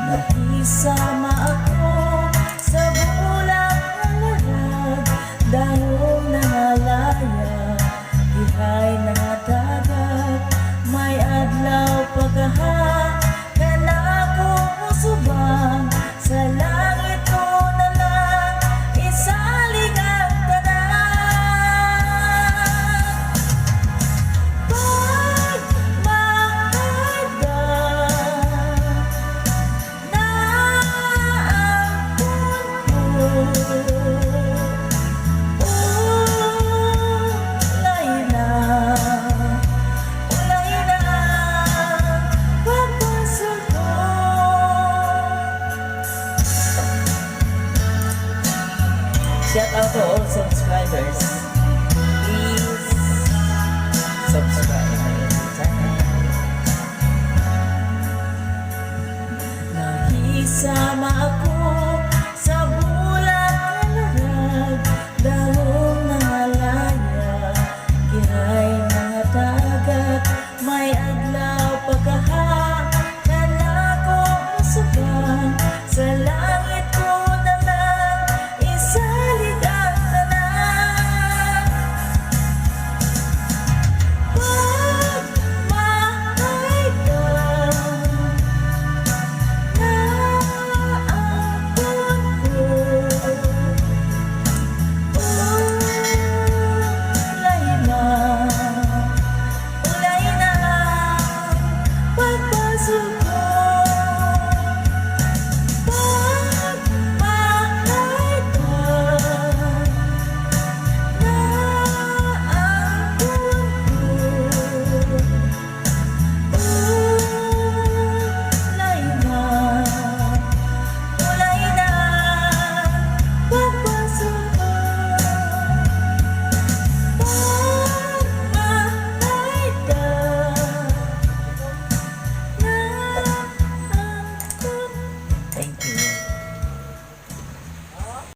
Nakisama ako sa bulak na larag, dahon na nalaya, ihay na dagat. May adlaw pagkaha, kanako musubang, sa langit ko na lang isalig ang tanan. Pag makaiba na ang puno, ulay na pagpasok ko. Shout out to all subscribers. Please subscribe my YouTube channel. Nakisama ako